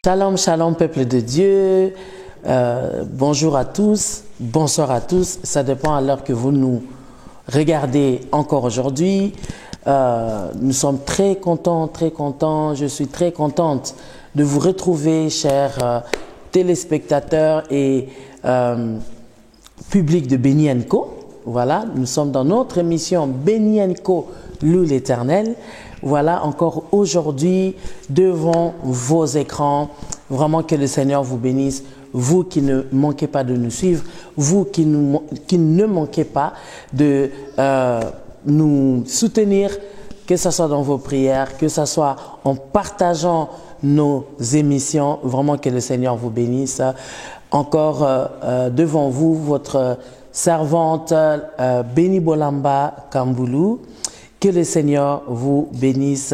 Shalom, shalom, peuple de Dieu. Bonjour à tous, bonsoir à tous. Ça dépend à l'heure que vous nous regardez encore aujourd'hui. Nous sommes très contents. Je suis très contente de vous retrouver, chers téléspectateurs et public de Béni & Co. Voilà, nous sommes dans notre émission Béni & Co, loue l'Éternel. Voilà, encore aujourd'hui, devant vos écrans, vraiment que le Seigneur vous bénisse. Vous qui ne manquez pas de nous suivre, vous qui ne manquez pas de nous soutenir, que ce soit dans vos prières, que ce soit en partageant nos émissions, vraiment que le Seigneur vous bénisse. Encore devant vous, votre servante Béni Bolamba Kamboulou. Que le Seigneur vous bénisse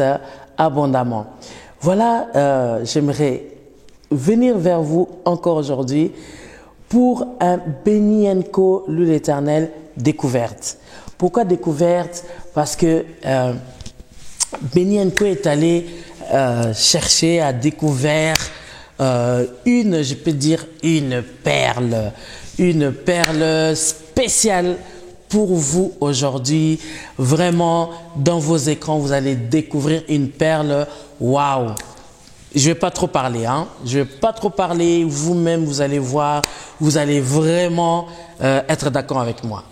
abondamment. Voilà, j'aimerais venir vers vous encore aujourd'hui pour un Béni & Co, loue l'Éternel, découverte. Pourquoi découverte? Parce que Béni & Co est allé chercher à découvrir je peux dire une perle spéciale pour vous aujourd'hui. Vraiment, dans vos écrans, vous allez découvrir une perle. Waouh! Je ne vais pas trop parler, hein. Je ne vais pas trop parler. Vous-même, vous allez voir. Vous allez vraiment être d'accord avec moi.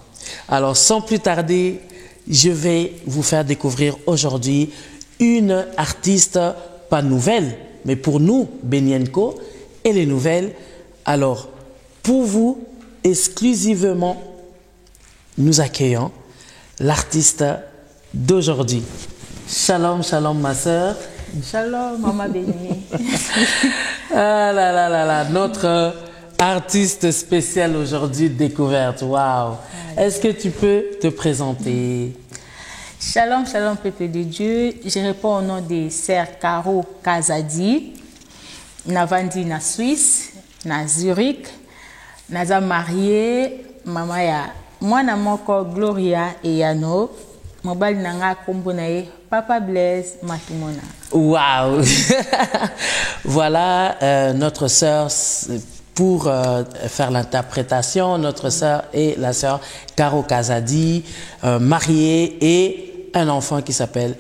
Alors, sans plus tarder, je vais vous faire découvrir aujourd'hui une artiste, pas nouvelle, mais pour nous, Béni & Co, elle est nouvelle. Alors, pour vous, exclusivement, nous accueillons l'artiste d'aujourd'hui. Shalom, shalom ma sœur. Shalom, maman bénie. Ah là là là là, notre artiste spécial aujourd'hui, découverte. Waouh! Est-ce que tu peux te présenter? Shalom, shalom, peuple de Dieu. Je réponds au nom de Sœur Caro Kazadi. Navandi na Suisse, na Zurich. Naza mariée, maman ya. Mwana moko Gloria Eyano, mobali nanga kombo na ye Papa Blaise Matumona. Waouh! Voilà notre sœur pour faire l'interprétation. Notre sœur est la sœur Caro Kazadi, mariée et un enfant qui s'appelle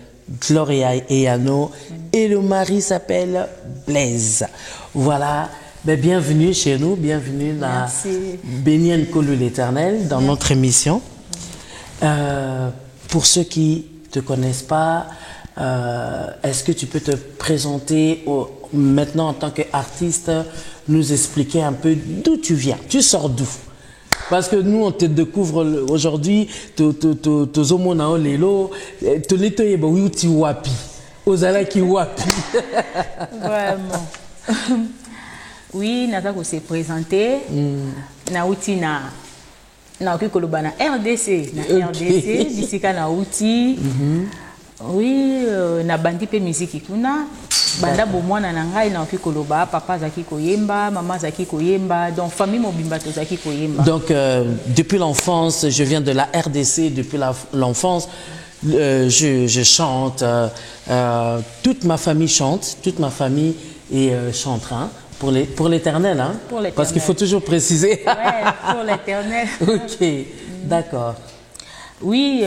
Gloria Eyano et le mari s'appelle Blaise. Voilà. Ben, bienvenue chez nous, bienvenue dans Béni & Co, loue l'Éternel, dans notre émission. Pour ceux qui ne te connaissent pas, est-ce que tu peux te présenter maintenant en tant qu'artiste, nous expliquer un peu d'où tu viens, tu sors d'où? Parce que nous, on te découvre aujourd'hui, tu zomona lelo, tu l'étoye ba oui tu wapi, ozala ki wapi. Vraiment. Oui, natako se présenter. Na outi na okikoloba na RDC, na RDC, bisika na outi. Oui, na bandi pe musique kuna. Banda bomwana na ngai na okikoloba, papa zaki koyemba, maman zaki koyemba, donc famille mobimba to zaki koyemba. Donc depuis l'enfance, je viens de la RDC, depuis l'enfance, je chante, toute ma famille chante, toute ma famille est chanterin. Pour l'Éternel, hein? Pour l'Éternel. Parce qu'il faut toujours préciser. Ouais, pour l'Éternel. Ok, d'accord. Oui,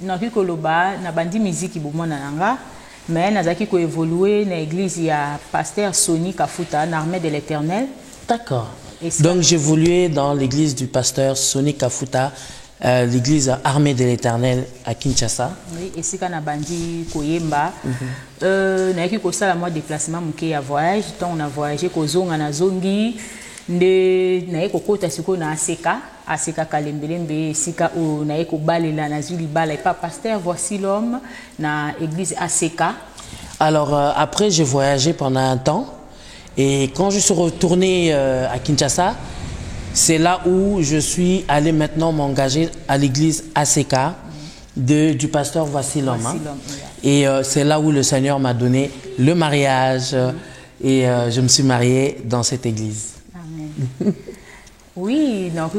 na koloba na bandi musique bomona nanga, mais nazaki ko évoluer na église ya pasteur Sony Kafuta na armée de l'Éternel. D'accord. Donc j'évoluais dans l'église du pasteur Sony Kafuta, l'église armée de l'Éternel à Kinshasa. Oui, et si kana bandi koyemba. Na yaki ko sala moi déplacement muke ya voyage, tant on a voyagé ko zonga na zongi, nde na yeko kota siko na aseka kalembelembe sika o na yeko balela na zuli bala et pas pasteur, voici l'homme na église aseka. Alors après j'ai voyagé pendant un temps et quand je suis retourné à Kinshasa, c'est là où je suis allé maintenant m'engager à l'église ACK du pasteur Vassilom. Et c'est là où le Seigneur m'a donné le mariage et je me suis mariée dans cette église. Amen. Oui, donc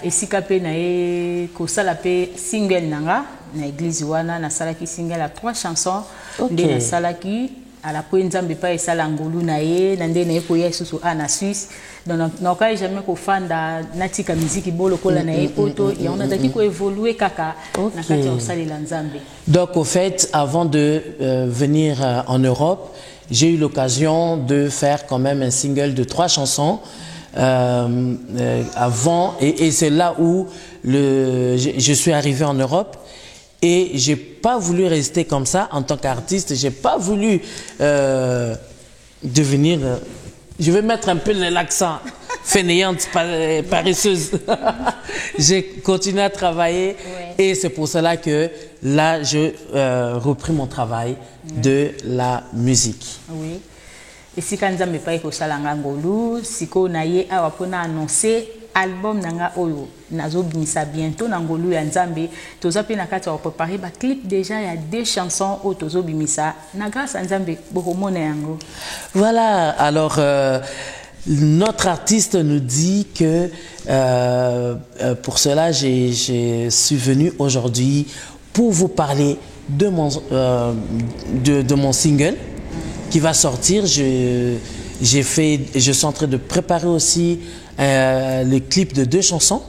esika pe na e ko sala pe single nanga na église wana na sala ki single à 3 chansons de na sala ki à la point nzambe pa esala ngolu na ye na nde na ko yesusu na Suisse donc na ka jamais ko fanda na tika musique bolo kola na e poto et on a taki ko évoluer kaka na kati ya salela nzambe. Donc au fait avant de venir en Europe, j'ai eu l'occasion de faire quand même un single de 3 chansons. Avant et c'est là où je suis arrivé en Europe et j'ai pas voulu rester comme ça en tant qu'artiste. J'ai pas voulu devenir je vais mettre un peu l'accent fainéante, paresseuse. J'ai continué à travailler et c'est pour cela que là je repris mon travail de la musique. Oui. Et si quand nzambe pa ko salanga ngolu siko na ye awa pona annoncer album nanga oyo nazo bimisa bientôt na ngolu ya nzambe toza pe na kati ya préparer ba clip déjà il y a 2 chansons au tozo bimisa na grâce à nzambe bokomona yango. Voilà, alors notre artiste nous dit que pour cela je suis venu aujourd'hui pour vous parler de mon single qui va sortir. Je suis en train de préparer aussi le clip de 2 chansons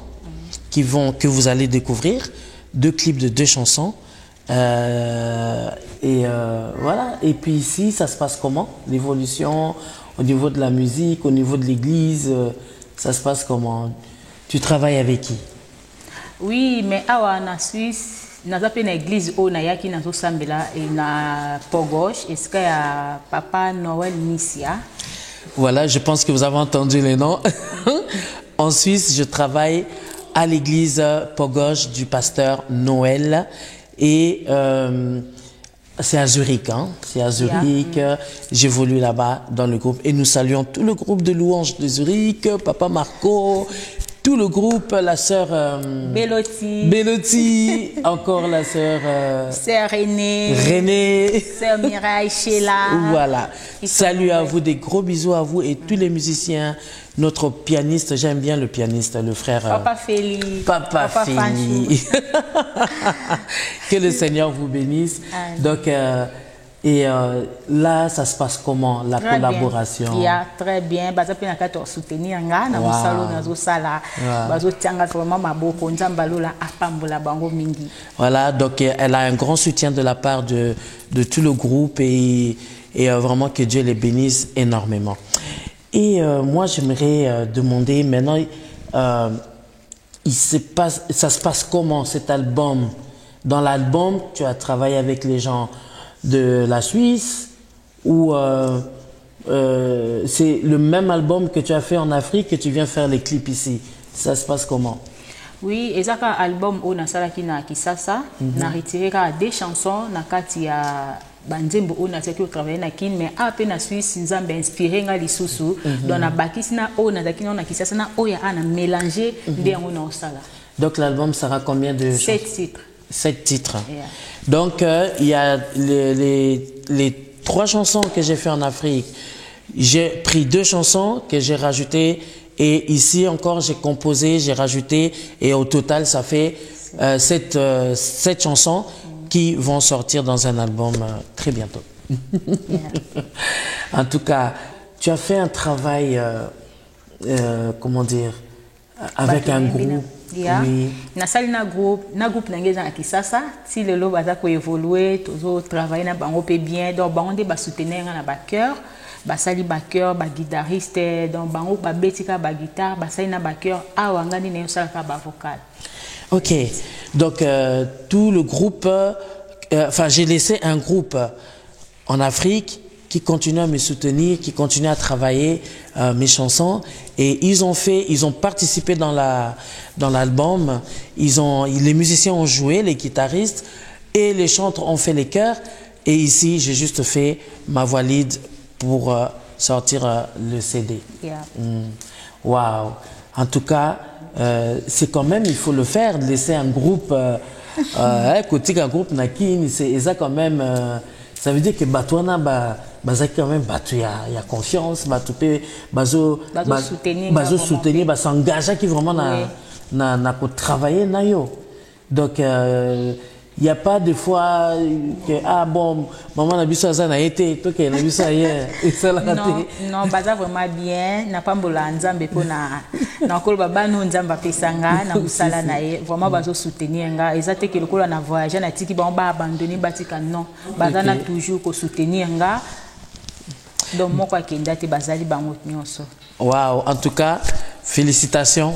que vous allez découvrir. 2 clips de 2 chansons. Voilà. Et puis ici, ça se passe comment? L'évolution au niveau de la musique, au niveau de l'église, ça se passe comment? Tu travailles avec qui? Oui, mais en Suisse, naza pe na église o na yaki nazo sambela et na Pogoche est-ce que ya Papa Noël Nissia. Voilà, je pense que vous avez entendu les noms. En Suisse, je travaille à l'église Pogoche du pasteur Noël et c'est à Zurich, hein? C'est à Zurich. J'évolue là-bas dans le groupe et nous saluons tout le groupe de louanges de Zurich, Papa Marco, tout le groupe, la sœur Belotti, encore la sœur sœur Renée, sœur Mireille, Sheila. Voilà. Salut à vous, des gros bisous à vous et tous les musiciens. Notre pianiste, j'aime bien le pianiste, le frère Papa Feli. Papa Feli. Que le Seigneur vous bénisse. Donc là, ça se passe comment, la collaboration? Il y a très bien. Soutenir voilà, donc elle a un grand soutien de la part de tout le groupe et vraiment que Dieu les bénisse énormément. Et moi, j'aimerais demander maintenant, ça se passe comment cet album? Dans l'album, tu as travaillé avec les gens de la Suisse ou c'est le même album que tu as fait en Afrique que tu viens faire les clips ici? Ça se passe comment? Oui, ezaka album o na salaki na Kisasa, na retiré 2 chansons na kati ya banzembo o na saki travailler na kin mais après na Suisse nzambe inspiré nga lisusu dans na bakisi na o na zaki na Kisasa na o ya ana mélanger ndengo na osala. Donc l'album sera combien de 7 titres. 7 titres. Yeah. Donc, il y a les 3 chansons que j'ai fait en Afrique. J'ai pris 2 chansons que j'ai rajoutées et ici encore j'ai composé, j'ai rajouté et au total ça fait 7 chansons qui vont sortir dans un album très bientôt. Yeah. En tout cas, tu as fait un travail, comment dire, avec un groupe. Oui. Na sali na groupe nangeza na Kisasa si le lo baza ko évoluer toujours travailler na bango pe bien donc bango de ba soutenir na ba cœur ba sali ba cœur ba guitariste donc bango ba betika ba guitare ba sali na ba cœur awanga ni na sala ka ba vocal. OK. Donc tout le groupe enfin j'ai laissé un groupe en Afrique qui continue à me soutenir, qui continue à travailler mes chansons et ils ont participé dans l'album, les musiciens ont joué, les guitaristes et les chanteurs ont fait les chœurs et ici j'ai juste fait ma voix lead pour sortir le CD. Yeah. Wow. En tout cas, c'est quand même, il faut le faire, laisser un groupe, côté un groupe Nakin, c'est ça quand même, ça veut dire que Batouana, quand même, il y a confiance, soutenir, s'engager qui vraiment n'a travailler, donc, il n'y a pas de fois que, ah bon, maman n'a vu ça, ça n'a été, toi qui n'a vu ça hier, et ça l'a raté. Non, ça vraiment bien, n'a pas mbola nzambe pour na kolo baba no nzamba pesanga na musala na ye, vraiment bazo soutenir nga, ezate que le kolo na voyage na tiki ba abandonner batika non, baza na toujours ko soutenir nga. Donc moi quoi kenda te bazali bango nyonso. Waouh, en tout cas, félicitations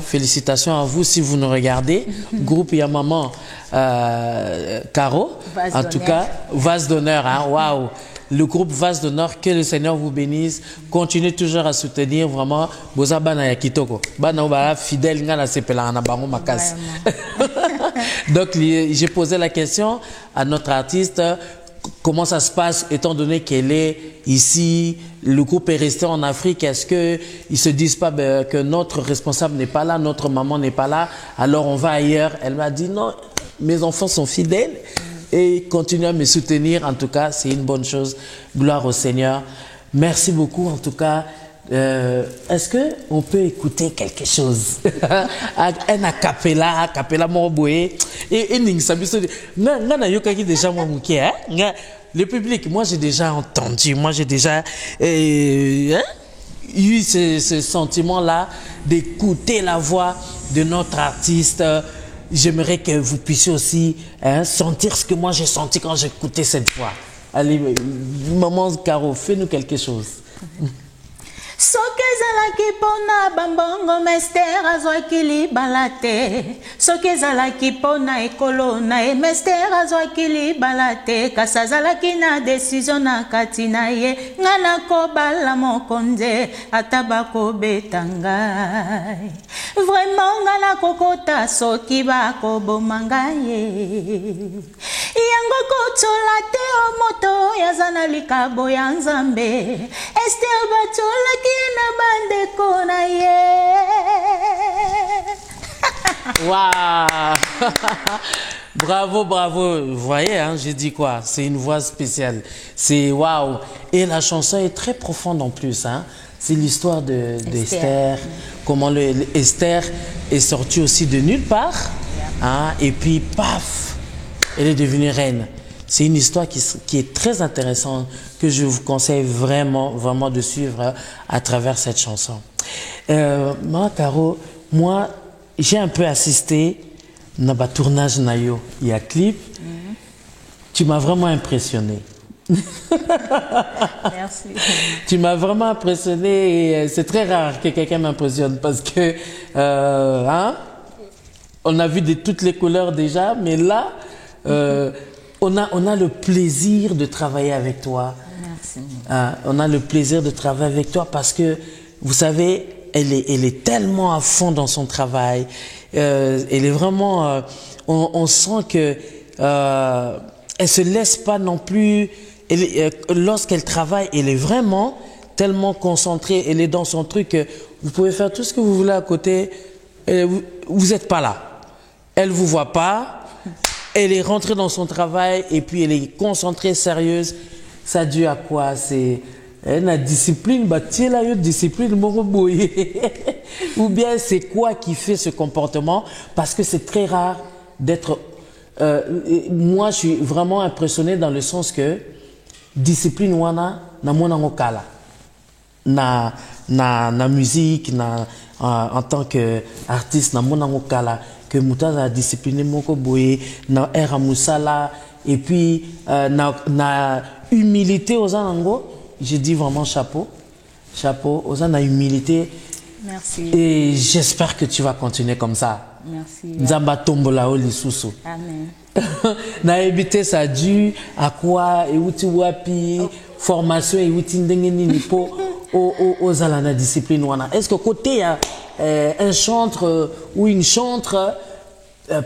à vous si vous nous regardez. Groupe Yamaman Caro, en tout cas, vase d'honneur, hein, waouh. Le groupe Vase d'honneur, que le Seigneur vous bénisse. Continuez toujours à soutenir vraiment. Boza bana ya kitoko. Bana obara fidèle ngana sepela na bango makasi. Donc j'ai posé la question à notre artiste. Comment ça se passe étant donné qu'elle est ici, le groupe est resté en Afrique, est-ce qu'ils ne se disent pas que notre responsable n'est pas là, notre maman n'est pas là, alors on va ailleurs? Elle m'a dit non, mes enfants sont fidèles et continuent à me soutenir. En tout cas, c'est une bonne chose. Gloire au Seigneur. Merci beaucoup en tout cas. Est-ce qu'on peut écouter quelque chose? Un acapella morboé. Et déjà le public, moi j'ai déjà entendu, moi j'ai déjà eu ce sentiment-là d'écouter la voix de notre artiste. J'aimerais que vous puissiez aussi sentir ce que moi j'ai senti quand j'écoutais cette voix. Allez, maman Caro, fais-nous quelque chose. Soki ezalaki pona bambongo mester azwaki libala te. Soki ezalaki pona ekolo na ye mester azwaki libala te. Kasi azalaki na desizio na kati na ye. Nga nakobala mokonze ata bakobeta ngai. Vraiment nga nakokota soki bakoboma ngai. Yango kotola te o moto yaza na likabo ya Nzambe. Ester batolaki Waouh. Bravo, bravo. Vous voyez, hein, j'ai dit quoi? C'est une voix spéciale. C'est waouh. Et la chanson est très profonde en plus. Hein. C'est l'histoire d'Esther. Comment Esther est sortie aussi de nulle part. Hein, et puis, paf, elle est devenue reine. C'est une histoire qui est très intéressante, que je vous conseille vraiment, vraiment de suivre à travers cette chanson. Moi, Caro, moi, j'ai un peu assisté à un tournage Nayo. Il y a clip. Tu m'as vraiment impressionné. Merci. Tu m'as vraiment impressionné et c'est très rare que quelqu'un m'impressionne parce que, hein, on a vu de toutes les couleurs déjà, mais là, on a le plaisir de travailler avec toi. Merci. On a le plaisir de travailler avec toi parce que, vous savez, elle est tellement à fond dans son travail. Elle est vraiment... on sent que elle se laisse pas non plus... lorsqu'elle travaille, elle est vraiment tellement concentrée. Elle est dans son truc. Vous pouvez faire tout ce que vous voulez à côté. Vous n'êtes pas là. Elle ne vous voit pas. Elle est rentrée dans son travail et puis elle est concentrée, sérieuse. Ça dû à quoi? C'est la discipline, discipline, ou bien c'est quoi qui fait ce comportement? Parce que c'est très rare d'être... moi, je suis vraiment impressionné dans le sens que discipline wana na mona ngokala na musique en tant qu'artiste na mona ngokala que Moutaza a discipliné moko boye na era musala et puis na humilité aux anango. Je dis vraiment chapeau aux na humilité. Merci. Et j'espère que tu vas continuer comme ça. Merci. Nzamba tombola oli susu. Amen. Na ebité ça dû à quoi et outi wapi formation et outi ndenge nini po aux alana discipline wana. Est-ce que côté a un chantre ou une chantre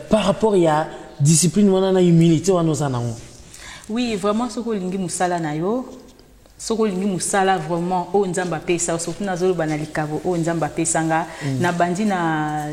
par rapport à discipline wana na humilité wana aux anango? Oui, vraiment ce que lingi musala na yo soko lingi musala vraiment o nzamba pesa surtout na zolo bana likabo o nzamba pesa nga na bandi na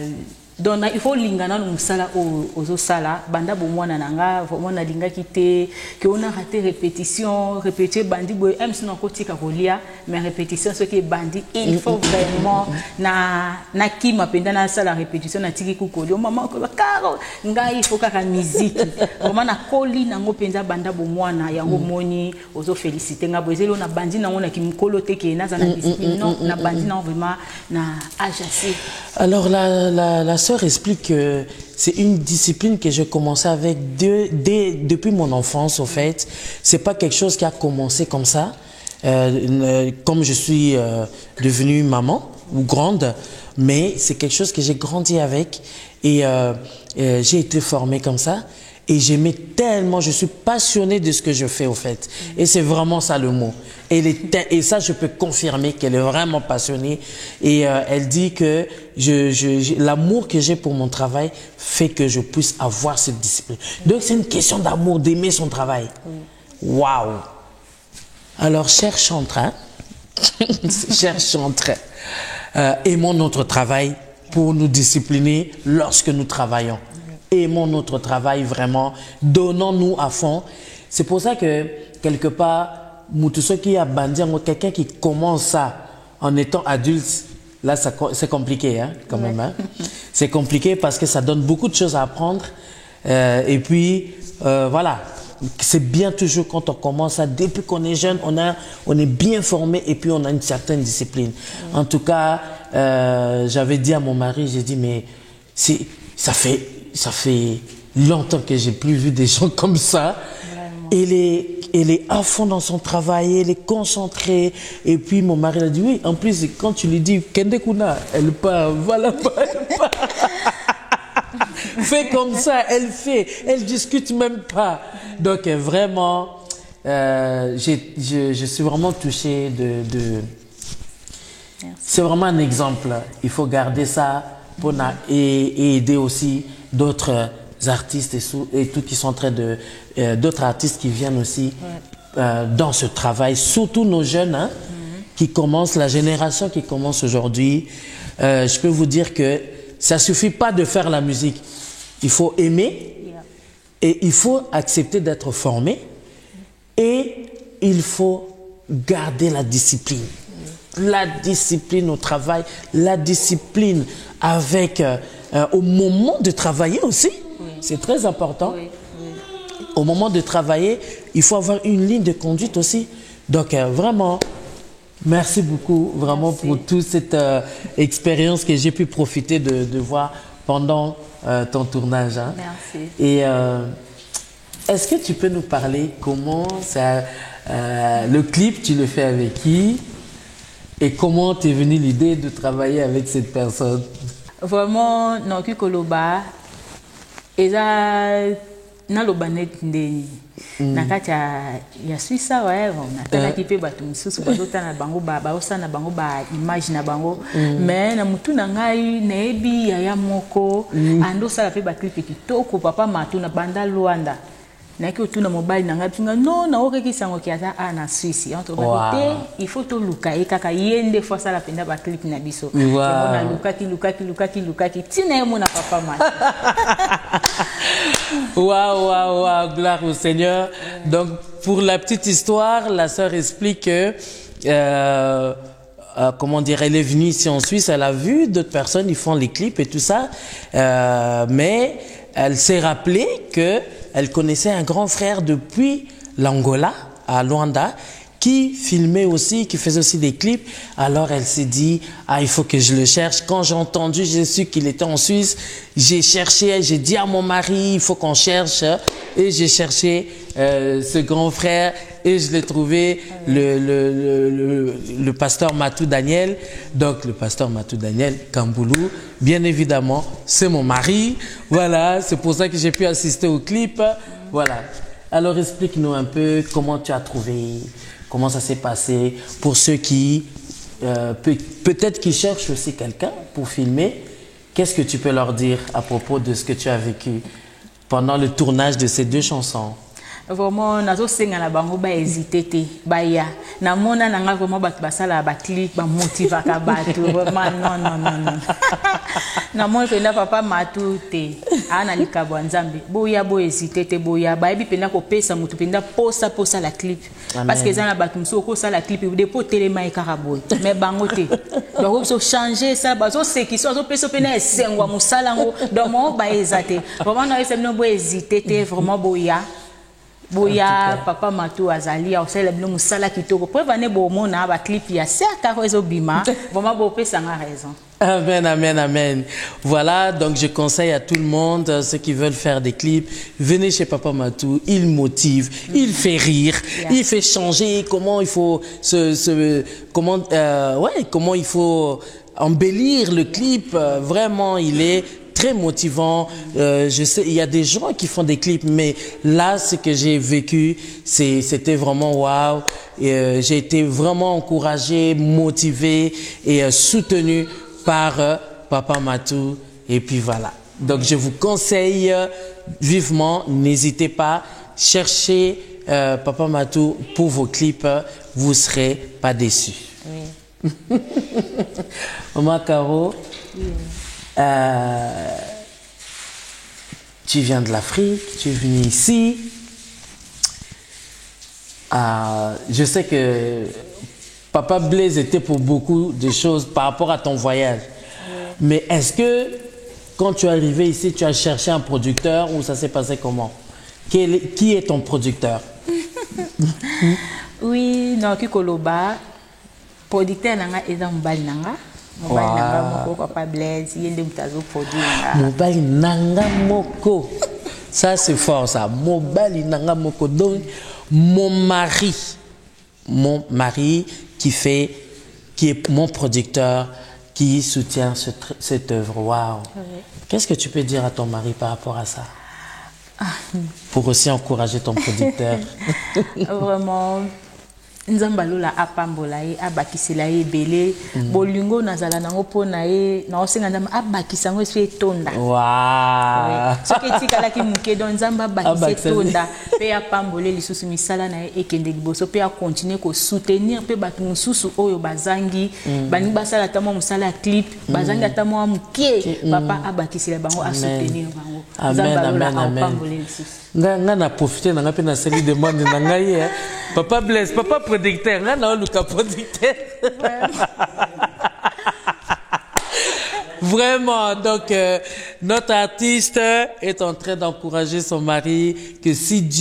donc il faut lingana no musala o ozo sala banda bo mwana nanga vraiment na linga kité que on a raté répéter bandi bo même sinon kotika kolia mais répétition ce qui est bandi il faut vraiment na ki mapenda na sala répétition na tiki kokoli maman ko karo nga il faut kaka musique vraiment na koli nango penza banda bo mwana yango moni ozo féliciter nga bozelo na bandi nango na kimkolo teke na za na discipline non na bandi na vraiment na ajaci. Alors la sœur explique que c'est une discipline que j'ai commencé avec depuis mon enfance, au fait. C'est pas quelque chose qui a commencé comme ça. Comme je suis devenue maman ou grande, mais c'est quelque chose que j'ai grandi avec et j'ai été formée comme ça. Et j'aimais tellement, je suis passionnée de ce que je fais au fait. Et c'est vraiment ça le mot. Et ça, je peux confirmer qu'elle est vraiment passionnée. Et elle dit que l'amour que j'ai pour mon travail fait que je puisse avoir cette discipline. Donc c'est une question d'amour, d'aimer son travail. Waouh! Alors, chers chantres, aimons notre travail pour nous discipliner lorsque nous travaillons. Aimons notre travail vraiment, donnons-nous à fond. C'est pour ça que, quelque part, qui a bandi, quelqu'un qui commence ça en étant adulte, là, c'est compliqué, hein, quand même. Hein. C'est compliqué parce que ça donne beaucoup de choses à apprendre. Et puis, voilà, c'est bien toujours quand on commence ça. Depuis qu'on est jeune, on est bien formé et puis on a une certaine discipline. En tout cas, j'avais dit à mon mari, j'ai dit, mais ça fait longtemps que j'ai plus vu des gens comme ça. Elle est à fond dans son travail, elle est concentrée. Et puis mon mari a dit oui. En plus, quand tu lui dis Kende Kuna, elle part, voilà, elle part. Fais comme ça, elle fait, elle discute même pas. Donc vraiment, je suis vraiment touché c'est vraiment un exemple. Il faut garder ça pour et aider aussi d'autres artistes et tout qui sont en train d'autres artistes qui viennent aussi dans ce travail, surtout nos jeunes hein, qui commencent, la génération qui commence aujourd'hui. Je peux vous dire que ça suffit pas de faire la musique. Il faut aimer et il faut accepter d'être formé et il faut garder la discipline. La discipline au travail, la discipline avec au moment de travailler aussi. C'est très important. Au moment de travailler, il faut avoir une ligne de conduite aussi. Donc, vraiment, merci beaucoup vraiment pour toute cette expérience que j'ai pu profiter de voir pendant ton tournage. Hein. Merci. Et est-ce que tu peux nous parler comment ça, le clip, tu le fais avec qui et comment t'es venue l'idée de travailler avec cette personne? Vraiment, Noki Koloba, eza na lobanet ndeni nakati ya Suisse ouais nataka kipe batu misusu bazota na bango ba osa na bango ba image na bango mais na mutu na ngai na ebi ya moko ando sala pe ba clip kitoko papa matu na banda Luanda na ki otuna mobile na ngai tunga non na okeki sango ki ata na Suisse entre côté il faut to luka e kaka yende fois sala penda ba clip na biso na lukaki tina mo na papa matu. Waouh, gloire au Seigneur. Donc, pour la petite histoire, la sœur explique que, comment dire, elle est venue ici en Suisse, elle a vu d'autres personnes, ils font les clips et tout ça, mais elle s'est rappelé que elle connaissait un grand frère depuis l'Angola, à Luanda, qui filmait aussi, qui faisait aussi des clips. Alors elle s'est dit, il faut que je le cherche. Quand j'ai entendu, j'ai su qu'il était en Suisse, j'ai cherché, j'ai dit à mon mari, il faut qu'on cherche. Et j'ai cherché ce grand frère et je l'ai trouvé, le pasteur Matou Daniel. Donc le pasteur Matou Daniel, Kamboulou, bien évidemment, c'est mon mari. Voilà, c'est pour ça que j'ai pu assister au clip. Voilà. Alors explique-nous un peu comment tu as trouvé. Comment ça s'est passé pour ceux qui, peut-être qui cherchent aussi quelqu'un pour filmer. Qu'est-ce que tu peux leur dire à propos de ce que tu as vécu pendant le tournage de ces deux chansons? vraiment nazo senga na bango ba hésiter te ba ya na mona nanga vraiment ba basala ba clip ba motiva ka bato vraiment non na mona penda papa matu te ana likabo nzambe boya bo hésiter te boya ba yebi penda ko pesa mutu penda posa la clip. Amen. Parce que ça na bato mso ko sala clip depo telema e karaboy mais bango te donc so changer ça ba so se ki so pesa pena esengwa musala ngo donc mo ba hésiter vraiment na esemno bo hésiter te vraiment boya papa matu azali au sel blo musala kitoko preuve ne bo mona ba clip ya certa rezo bima vraiment bo pesa nga raison. Amen, amen, amen. Voilà, donc je conseille à tout le monde, ceux qui veulent faire des clips, venez chez Papa Matou, il motive, il fait rire, il fait changer comment il faut comment il faut embellir le clip. Vraiment, il est très motivant. Je sais, il y a des gens qui font des clips, mais là, ce que j'ai vécu, c'était vraiment waouh. J'ai été vraiment encouragé, motivé et soutenu par Papa Matou. Et puis voilà. Donc, je vous conseille vivement, n'hésitez pas, cherchez Papa Matou pour vos clips, vous ne serez pas déçus. Oui. Maman Caro, oui. Tu viens de l'Afrique, tu es venu ici. Je sais que Papa Blaise était pour beaucoup de choses par rapport à ton voyage. Oui. Mais est-ce que quand tu es arrivé ici, tu as cherché un producteur ou ça s'est passé comment? Qui est ton producteur? Oui, non, Kikoloba, producteur nanga eza mbali nanga. Mobali nanga moko Papa Blaise, yende mutazo produit nanga. Mobali nanga moko. Ça c'est fort ça. Mobali nanga moko. Donc mon mari qui est mon producteur, qui soutient cette œuvre. Waouh. Oui. Qu'est-ce que tu peux dire à ton mari par rapport à ça? Pour aussi encourager ton producteur. Vraiment. Nzambalola apambola ye abakisela ye belé bolingo nazala nango pona ye na osenga nzamba abakisango eswe tonda. Waouh. Soki tikala ki muke don nzamba bakise tonda pe apambole lisusu misala na ye ekende liboso pe a continuer ko soutenir pe batu mususu oyo bazangi bani basala tamo musala clip bazangi atamo muke papa abakisela bango a soutenir bango. Nzambalola apambole lisusu. Nga na profiter na ngape na seli demande na ngai Papa Blaise, papa producteur, nga na luka producteur. Vraiment, donc notre artiste est en train d'encourager son mari que s'il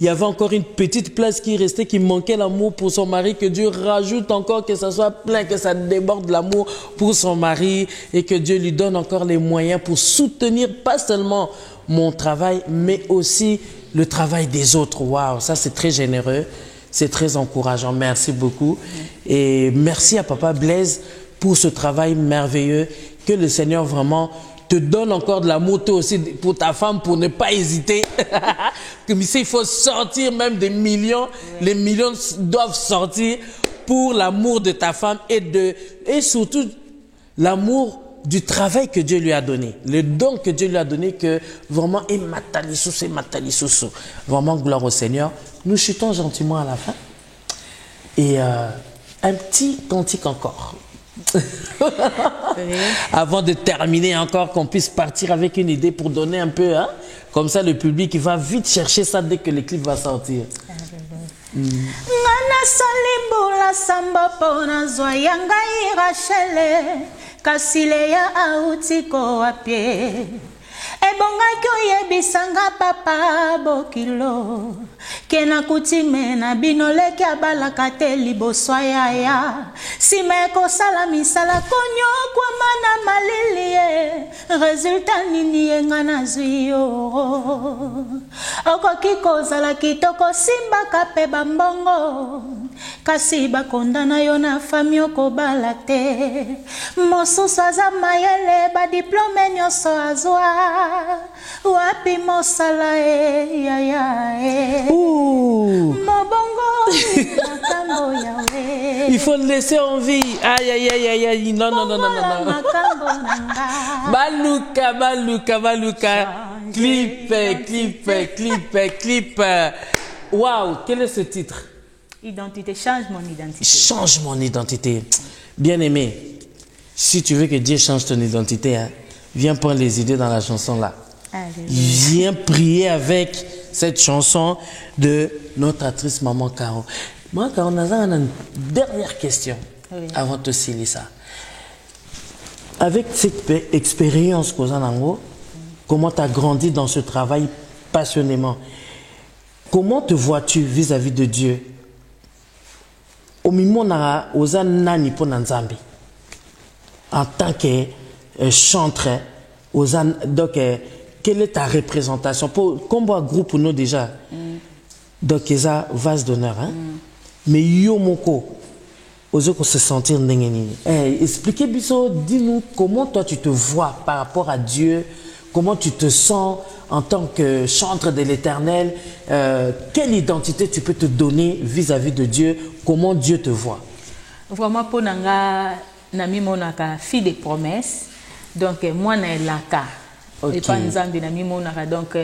y avait encore une petite place qui restait, qui manquait l'amour pour son mari, que Dieu rajoute encore, que ça soit plein, que ça déborde l'amour pour son mari et que Dieu lui donne encore les moyens pour soutenir pas seulement mon travail, mais aussi le travail des autres. Waouh, ça c'est très généreux, c'est très encourageant. Merci beaucoup. Et merci à Papa Blaise pour ce travail merveilleux. Que le Seigneur vraiment te donne encore de l'amour, toi aussi, pour ta femme, pour ne pas hésiter. Comme ici, il faut sortir même des millions. Les millions doivent sortir pour l'amour de ta femme et surtout l'amour du travail que Dieu lui a donné, le don que Dieu lui a donné, que vraiment est matalisoussou. Vraiment gloire au Seigneur. Nous chutons gentiment à la fin et un petit cantique encore. Avant de terminer encore, qu'on puisse partir avec une idée pour donner un peu, hein? Comme ça le public il va vite chercher ça dès que le clip va sortir. Kasileya autiko apie ebongaki oyebisanga papa bokilo kena kutime na bino leki abalaka te liboso yaya sima ekosala misala konyo kwa mana malilie resultat nini yenga nazwi yo okoki kozala kitoko simbaka pe bambongo kasi bakondana yo na fami okobala te mosusu aza mayele badiplome nyonso azwa wapi mosala yaya mobongo makambo yawe il faut le laisser en vie. Aïe aïe aïe aïe non. Baluka Clip. Waouh, quel est ce titre? Identité, change mon identité. Change mon identité. Bien-aimé, si tu veux que Dieu change ton identité, hein, viens prendre les idées dans la chanson là. Viens prier avec cette chanson de notre actrice Maman Caro. Maman Caro, on a une dernière question avant de te sceller ça. Avec cette expérience qu'on a en haut, comment tu as grandi dans ce travail passionnément? Comment te vois-tu vis-à-vis de Dieu? Au moment où tu en tant que chanteur, donc, quelle est ta représentation? Combien de groupes nous déjà? Donc, il y a vase d'honneur. Hein? Mais Yomoko, on se sentir expliquez Bisso, dis-nous comment toi tu te vois par rapport à Dieu, comment tu te sens en tant que chanteur de l'Éternel, quelle identité tu peux te donner vis-à-vis de Dieu, comment Dieu te voit. Vraiment, pour nanga nami monaka fille des promesses, donc moi na elaka. Et pas nzambe nami monaka donc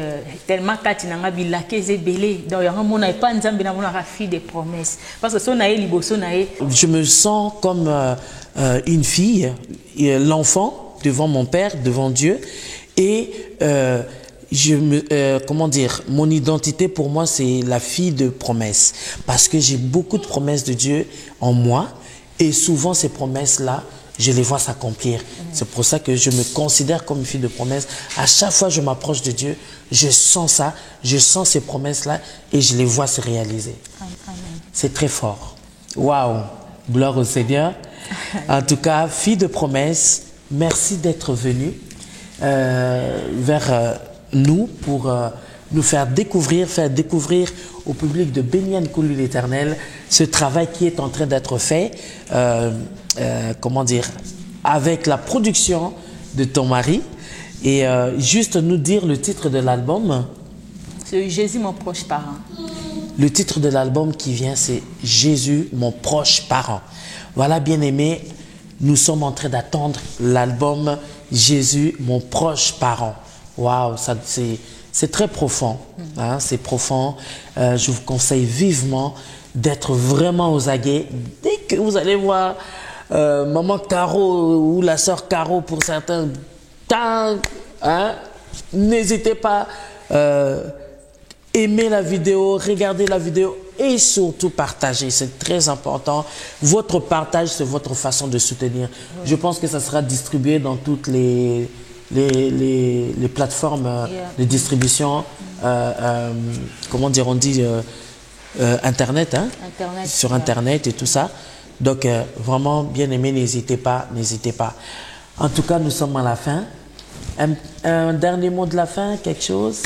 tellement kati nanga bilake zebele donc yango mona et pas nzambe na monaka fille des promesses parce que son na liboso na e. Je me sens comme une fille, l'enfant devant mon père, devant Dieu et comment dire, mon identité pour moi c'est la fille de promesses parce que j'ai beaucoup de promesses de Dieu en moi et souvent ces promesses là je les vois s'accomplir. C'est pour ça que je me considère comme une fille de promesse. À chaque fois que je m'approche de Dieu, je sens ça, je sens ces promesses-là et je les vois se réaliser. C'est très fort. Waouh! Gloire au Seigneur. En tout cas, fille de promesse, merci d'être venue vers nous pour nous faire découvrir au public de Béni Nko Lui l'Éternel ce travail qui est en train d'être fait. Comment dire, avec la production de ton mari et juste nous dire le titre de l'album. C'est Jésus mon proche parent. Le titre de l'album qui vient c'est Jésus mon proche parent. Voilà bien-aimé, nous sommes en train d'attendre l'album Jésus mon proche parent. Waouh, c'est très profond, hein, c'est profond. Je vous conseille vivement d'être vraiment aux aguets dès que vous allez voir Maman Caro ou la sœur Caro pour certains, hein, n'hésitez pas, aimer la vidéo, regarder la vidéo et surtout partager, c'est très important. Votre partage, c'est votre façon de soutenir. Je pense que ça sera distribué dans toutes les plateformes de distribution, comment dire, on dit Internet, hein? Sur Internet et tout ça. Donc, vraiment, bien aimé, n'hésitez pas. En tout cas, nous sommes à la fin. Un dernier mot de la fin, quelque chose?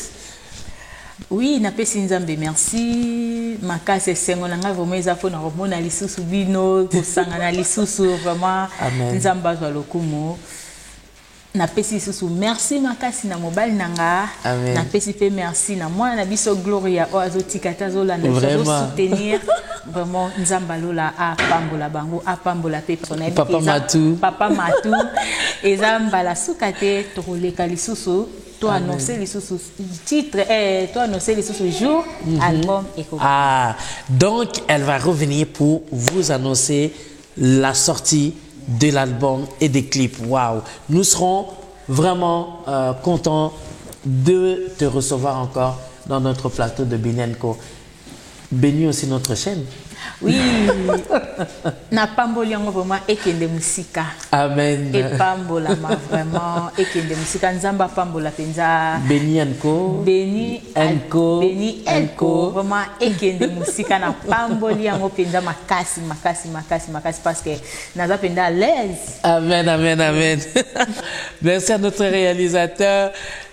Oui, napesi nzambe merci. Makase sengo nanga vraiment ezafo na romona lisusu bino, kosangana lisusu vraiment nzamba zwa lokumu. Napesi lisusu merci makasi na mobali nanga. Napesi pe merci na mwana na biso Gloria o azotikata zolanda soutenir. Vraiment nzamba lola a pambola bango a pambola pe personnel papa Matou ezamba la sukate toleka lisusu to annoncer lisusu titre to annoncer lisusu jour album Eko. Donc elle va revenir pour vous annoncer la sortie de l'album et des clips. Waouh, nous serons vraiment contents de te recevoir encore dans notre plateau de Béni Nko. Bénis aussi notre chaîne. Oui, na pamboli yango vraiment ekende musika. Amen. Et pambola ma vraiment ekende musika nzamba pambola penza. Béni Nko. Béni Nko vraiment ekende musika na pamboli yango penza makasi parce que naza penda à l'aise. Amen. Merci à notre réalisateur,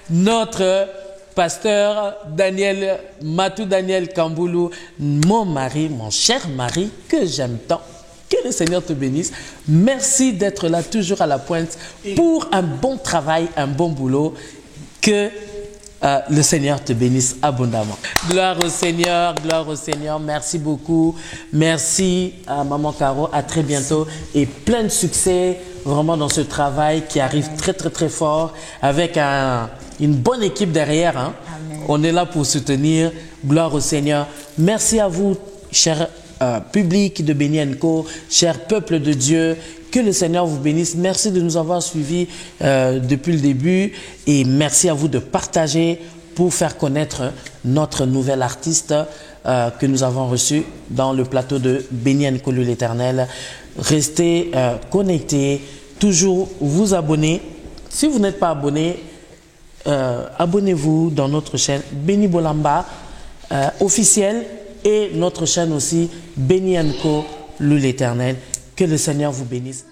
notre pasteur Matou Daniel Kamboulou, mon mari, mon cher mari, que j'aime tant. Que le Seigneur te bénisse. Merci d'être là, toujours à la pointe, pour un bon travail, un bon boulot. Que le Seigneur te bénisse abondamment. Gloire au Seigneur. Merci beaucoup. Merci à Maman Caro. À très bientôt. Et plein de succès, vraiment, dans ce travail qui arrive très fort, avec une bonne équipe derrière. Hein. On est là pour soutenir. Gloire au Seigneur. Merci à vous, cher public de Béni & Co, cher peuple de Dieu. Que le Seigneur vous bénisse. Merci de nous avoir suivis depuis le début. Et merci à vous de partager pour faire connaître notre nouvel artiste que nous avons reçu dans le plateau de Béni & Co l'Éternel. Restez connectés, toujours vous abonner. Si vous n'êtes pas abonné, abonnez-vous dans notre chaîne Béni Bolamba officielle et notre chaîne aussi Béni & Co l'Éternel. Que le Seigneur vous bénisse.